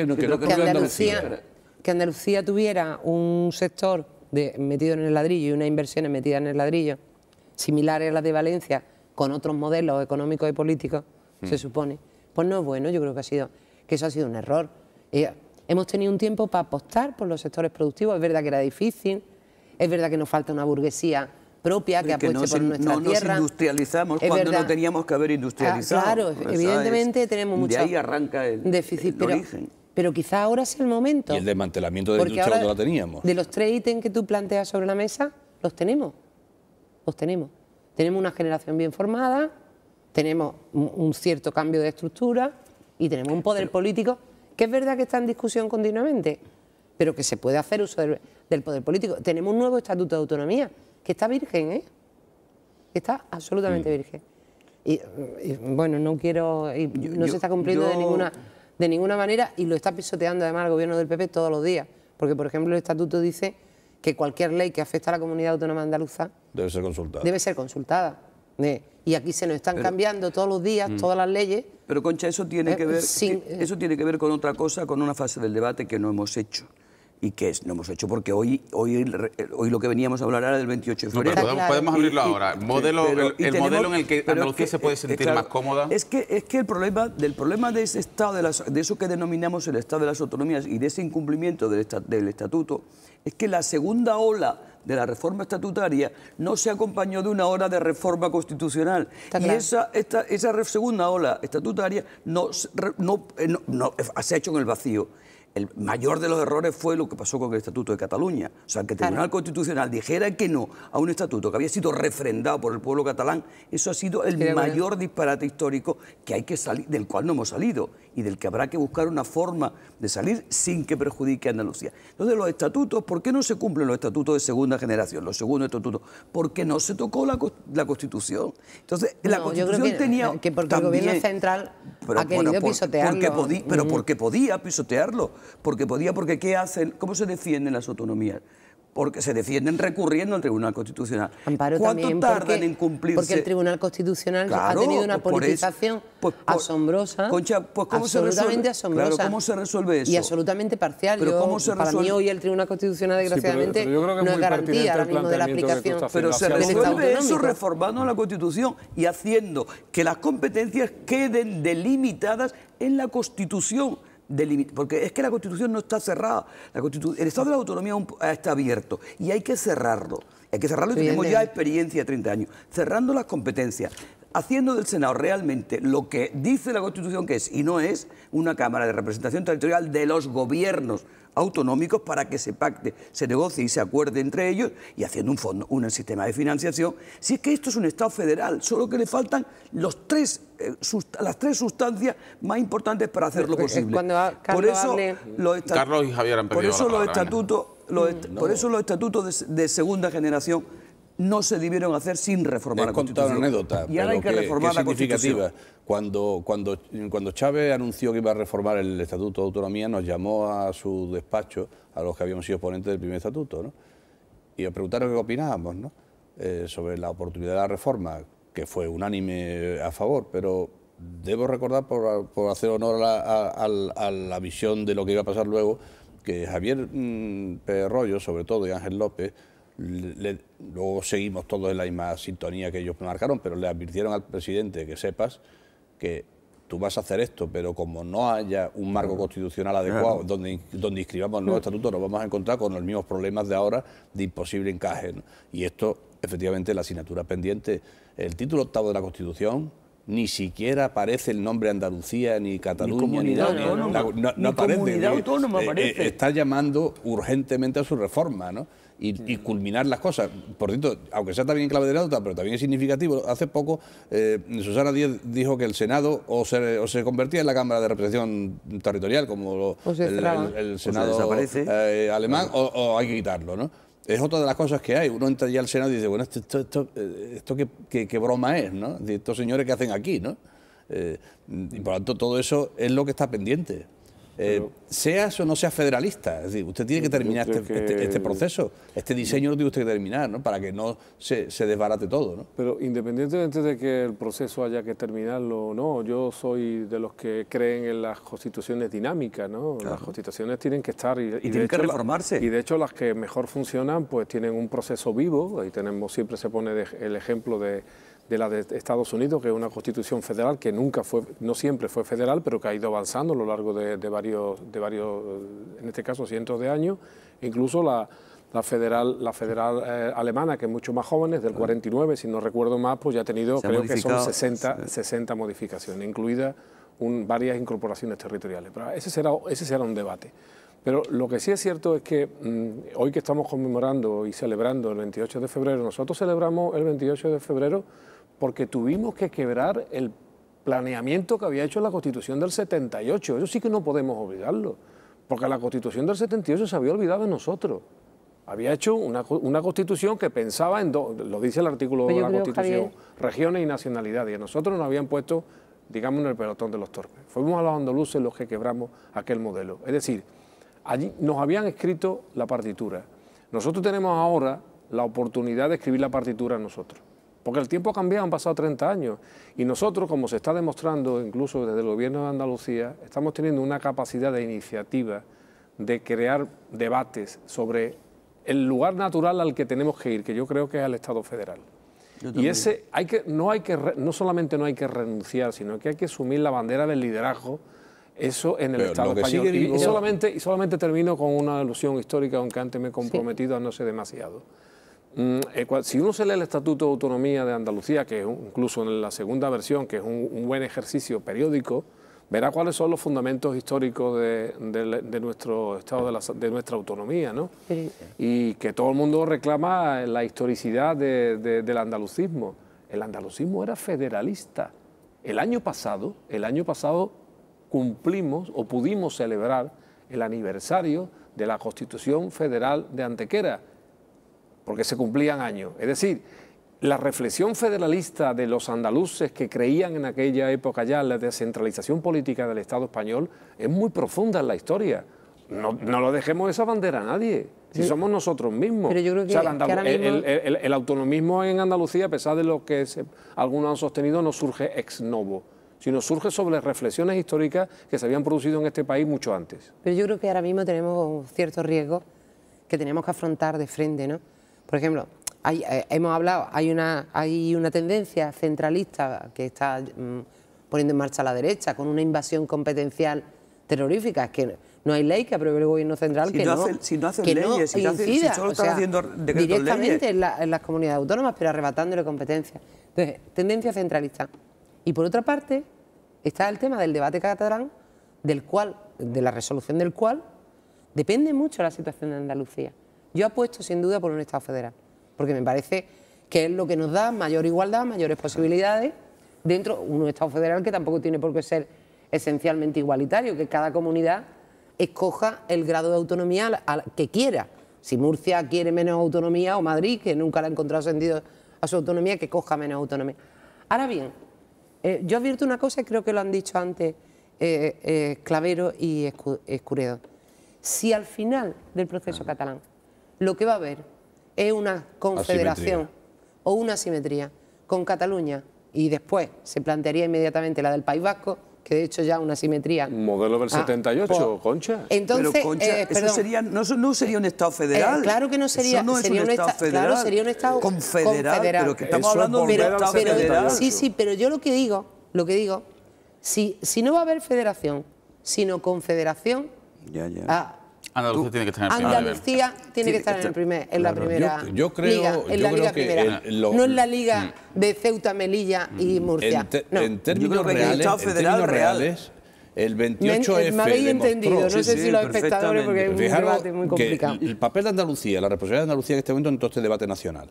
Lo que quiero decir es que Andalucía tuviera un sector metido en el ladrillo y unas inversiones metidas en el ladrillo similares a las de Valencia, con otros modelos económicos y políticos, se supone, pues no es bueno. Yo creo que eso ha sido un error. Hemos tenido un tiempo para apostar por los sectores productivos. Es verdad que era difícil, es verdad que nos falta una burguesía propia que apueste por nuestra tierra. Nos industrializamos cuando no teníamos que haber industrializado. Claro, evidentemente tenemos mucho de ahí arranca el déficit, origen. Pero quizá ahora es el momento. Y el desmantelamiento de la industria cuando la teníamos. De los 3 ítems que tú planteas sobre la mesa, los tenemos. Tenemos una generación bien formada, tenemos un cierto cambio de estructura y tenemos un poder político que es verdad que está en discusión continuamente, pero que se puede hacer uso del poder político. Tenemos un nuevo estatuto de autonomía que está virgen, ¿eh? Está absolutamente virgen. Y bueno, no se está cumpliendo de ninguna manera, y lo está pisoteando además el gobierno del PP todos los días. Porque, por ejemplo, el estatuto dice que cualquier ley que afecte a la comunidad autónoma andaluza debe ser consultada. Y aquí se nos están cambiando todos los días todas las leyes. Pero, Concha, eso tiene que ver con otra cosa, con una fase del debate que no hemos hecho. ¿Y qué es? No hemos hecho porque hoy lo que veníamos a hablar era del 28 de febrero. Pero podemos abrirlo ahora. El modelo en el que Andalucía se puede sentir más cómoda. Es que el problema de ese estado, de eso que denominamos el estado de las autonomías y de ese incumplimiento del estatuto, es que la segunda ola de la reforma estatutaria no se acompañó de una ola de reforma constitucional. Y esa segunda ola estatutaria se ha hecho en el vacío. El mayor de los errores fue lo que pasó con el Estatuto de Cataluña. O sea, que el Tribunal Constitucional dijera que no a un estatuto que había sido refrendado por el pueblo catalán, eso ha sido el mayor disparate histórico que hay que salir, del cual no hemos salido y del que habrá que buscar una forma de salir sin que perjudique a Andalucía. Entonces, los estatutos, ¿por qué no se cumplen los estatutos de segunda generación, los segundos estatutos? Porque no se tocó la Constitución. Entonces, la Constitución tenía... porque el gobierno central ha querido pisotearlo. Porque podía pisotearlo. Porque ¿qué hacen? ¿Cómo se defienden las autonomías? Porque se defienden recurriendo al Tribunal Constitucional. Amparo, ¿Cuánto tardan en cumplirse? Porque el Tribunal Constitucional ha tenido una politización asombrosa, Concha, absolutamente asombrosa. Claro, ¿cómo se resuelve eso? Y absolutamente parcial. Para mí hoy el Tribunal Constitucional, desgraciadamente, no es garantía ahora mismo de la aplicación. Pero se resuelve eso reformando la Constitución y haciendo que las competencias queden delimitadas en la Constitución. Porque es que la Constitución no está cerrada. El Estado de la Autonomía está abierto y hay que cerrarlo. Hay que cerrarlo y tenemos ya experiencia de 30 años. Cerrando las competencias, haciendo del Senado realmente lo que dice la Constitución que es y no es una Cámara de Representación Territorial de los gobiernos autonómicos para que se pacte, se negocie y se acuerde entre ellos y haciendo un fondo, un sistema de financiación. Si es que esto es un Estado federal, solo que le faltan las tres sustancias más importantes para hacerlo posible. Por eso Carlos y Javier han pedido por eso los estatutos de segunda generación no se debieron hacer sin reformar la Constitución. Una anécdota, y ahora hay que reformar la Constitución. Cuando Chávez anunció que iba a reformar el Estatuto de Autonomía, nos llamó a su despacho, a los que habíamos sido ponentes del primer estatuto, ¿no? Y nos preguntaron qué opinábamos, ¿no? Sobre la oportunidad de la reforma, que fue unánime a favor, pero debo recordar, por hacer honor a la visión de lo que iba a pasar luego, que Javier Pérez Royo, sobre todo, y Ángel López, luego seguimos todos en la misma sintonía que ellos marcaron, pero le advirtieron al presidente que sepas que tú vas a hacer esto, pero como no haya un marco constitucional adecuado donde inscribamos el nuevo estatuto, nos vamos a encontrar con los mismos problemas de ahora de imposible encaje, ¿no? Y esto efectivamente la asignatura pendiente. El título 8º de la Constitución ni siquiera aparece el nombre Andalucía, ni Cataluña, ni no aparece. Comunidad autónoma aparece. Está llamando urgentemente a su reforma, ¿no? Y culminar las cosas. Por cierto, aunque sea también en clave de anécdota, pero también es significativo. Hace poco Susana Díez dijo que el Senado o se convertía en la Cámara de Representación Territorial, como el Senado alemán, o hay que quitarlo, ¿no? Es otra de las cosas que hay. Uno entra ya al Senado y dice, bueno, esto qué broma es, ¿no? Estos señores que hacen aquí, ¿no? Y por lo tanto todo eso es lo que está pendiente. Seas o no seas federalista, es decir, usted tiene que terminar este proceso, este diseño lo tiene usted que terminar, ¿no? Para que no se desbarate todo, ¿no? Pero independientemente de que el proceso haya que terminarlo o no, yo soy de los que creen en las constituciones dinámicas, ¿no? Claro. Las constituciones tienen que estar y tienen que reformarse. Y de hecho las que mejor funcionan pues tienen un proceso vivo. Ahí tenemos, siempre se pone el ejemplo de la de Estados Unidos, que es una constitución federal que no siempre fue federal, pero que ha ido avanzando a lo largo de varios, en este caso, cientos de años. Incluso la federal alemana, que es mucho más joven, es del 49, si no recuerdo más, pues ya ha tenido, creo que son 60 modificaciones, incluidas varias incorporaciones territoriales. Pero ese será un debate. Pero lo que sí es cierto es que hoy que estamos conmemorando y celebrando el 28 de febrero, nosotros celebramos el 28 de febrero porque tuvimos que quebrar el planeamiento que había hecho la Constitución del 78. Eso sí que no podemos olvidarlo, porque la Constitución del 78 se había olvidado de nosotros. Había hecho una Constitución que pensaba en lo dice el artículo de la Constitución, regiones y nacionalidades, y a nosotros nos habían puesto, digamos, en el pelotón de los torpes. Fuimos a los andaluces los que quebramos aquel modelo. Es decir, allí nos habían escrito la partitura. Nosotros tenemos ahora la oportunidad de escribir la partitura nosotros. Porque el tiempo ha cambiado, han pasado 30 años. Y nosotros, como se está demostrando incluso desde el gobierno de Andalucía, estamos teniendo una capacidad de iniciativa, de crear debates sobre el lugar natural al que tenemos que ir, que yo creo que es al Estado federal. Y ese no solamente no hay que renunciar, sino que hay que asumir la bandera del liderazgo, eso en el Estado español. Y solamente termino con una alusión histórica, aunque antes me he comprometido a no ser demasiado. Si uno se lee el Estatuto de Autonomía de Andalucía, que es incluso en la segunda versión, que es un buen ejercicio periódico, verá cuáles son los fundamentos históricos de nuestro Estado, de nuestra autonomía, ¿no? Y que todo el mundo reclama la historicidad del andalucismo. El andalucismo era federalista. El año pasado cumplimos o pudimos celebrar el aniversario de la Constitución Federal de Antequera, porque se cumplían años. Es decir, la reflexión federalista de los andaluces que creían en aquella época ya en la descentralización política del Estado español es muy profunda en la historia. No lo dejemos esa bandera a nadie, si somos nosotros mismos. Pero yo creo que, el autonomismo en Andalucía, a pesar de lo que algunos han sostenido, no surge ex novo, sino surge sobre reflexiones históricas que se habían producido en este país mucho antes. Pero yo creo que ahora mismo tenemos ciertos riesgos que tenemos que afrontar de frente, ¿no? Por ejemplo, hemos hablado, hay una tendencia centralista que está poniendo en marcha a la derecha con una invasión competencial terrorífica. Es que no hay ley que apruebe el gobierno central si no hacen leyes, si solo están haciendo decretos directamente en las comunidades autónomas, pero arrebatándole competencias. Entonces, tendencia centralista. Y por otra parte, está el tema del debate catalán, de la resolución del cual depende mucho la situación de Andalucía. Yo apuesto sin duda por un Estado federal, porque me parece que es lo que nos da mayor igualdad, mayores posibilidades, dentro de un Estado federal que tampoco tiene por qué ser esencialmente igualitario, que cada comunidad escoja el grado de autonomía que quiera. Si Murcia quiere menos autonomía, o Madrid, que nunca le ha encontrado sentido a su autonomía, que coja menos autonomía. Ahora bien, yo advierto una cosa y creo que lo han dicho antes Clavero y Escuredo. Si al final del proceso catalán lo que va a haber es una confederación o una asimetría con Cataluña y después se plantearía inmediatamente la del País Vasco, que de hecho ya una asimetría... Modelo del 78, Concha. Entonces, pero Concha, eso sería, no sería un Estado federal. Claro que no sería, eso no es sería un Estado federal. Claro, sería un Estado confederal. Pero que estamos hablando de un Estado federal. Sí, pero yo lo que digo, si no va a haber federación, sino confederación, Andalucía tiene que estar en el primer Andalucía tiene que estar en la primera yo creo, liga, en la liga primera, no en la liga de Ceuta, Melilla y Murcia. En términos reales, el 28F me habéis entendido, no sé si los espectadores, porque es un debate muy complicado. El papel de Andalucía, la responsabilidad de Andalucía en este momento en todo este debate nacional.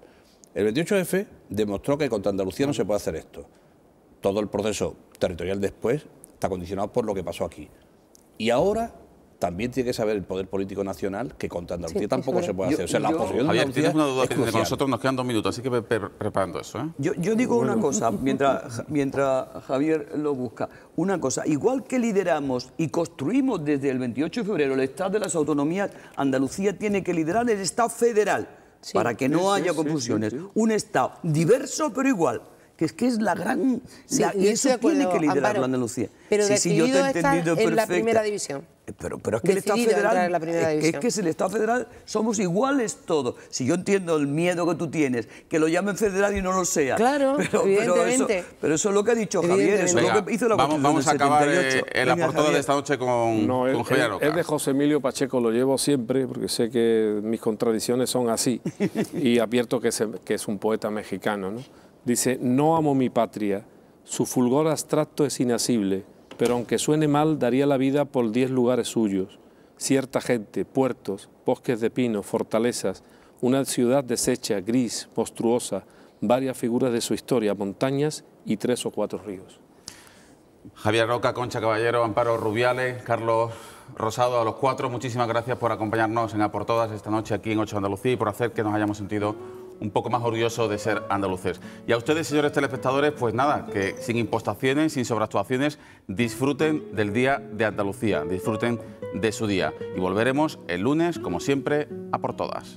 El 28F demostró que contra Andalucía no se puede hacer esto. Todo el proceso territorial después está condicionado por lo que pasó aquí. Y ahora también tiene que saber el poder político nacional que contra Andalucía tampoco se puede hacer. O sea, la posición de Javier, tienes una duda es con nosotros, nos quedan 2 minutos, así que preparando eso. Yo digo una cosa, mientras Javier lo busca. Una cosa, igual que lideramos y construimos desde el 28 de febrero el Estado de las Autonomías, Andalucía tiene que liderar el Estado federal, para que no haya confusiones. Un Estado diverso pero igual. Que es la gran... y eso tiene que liderar la Andalucía. Pero decidido estar en la primera división. Pero es que el Estado federal, es que es el Estado federal, somos iguales todos. Si yo entiendo el miedo que tú tienes, que lo llamen federal y no lo sea. Claro, evidentemente. Pero eso es lo que ha dicho Javier, eso es lo que hizo la Constitución vamos a acabar 78. en la portada de esta noche con Javier Roca. Es de José Emilio Pacheco, lo llevo siempre, porque sé que mis contradicciones son así, y advierto que es un poeta mexicano, ¿no? Dice, no amo mi patria, su fulgor abstracto es inasible, pero aunque suene mal, daría la vida por 10 lugares suyos, cierta gente, puertos, bosques de pino, fortalezas, una ciudad deshecha, gris, monstruosa, varias figuras de su historia, montañas y 3 o 4 ríos. Javier Roca, Concha Caballero, Amparo Rubiales, Carlos Rosado, a los 4, muchísimas gracias por acompañarnos en A por Todas esta noche aquí en 8 Andalucía y por hacer que nos hayamos sentido un poco más orgullosos de ser andaluces. Y a ustedes, señores telespectadores, pues nada, que sin impostaciones, sin sobreactuaciones, disfruten del Día de Andalucía, disfruten de su día. Y volveremos el lunes, como siempre, A por Todas.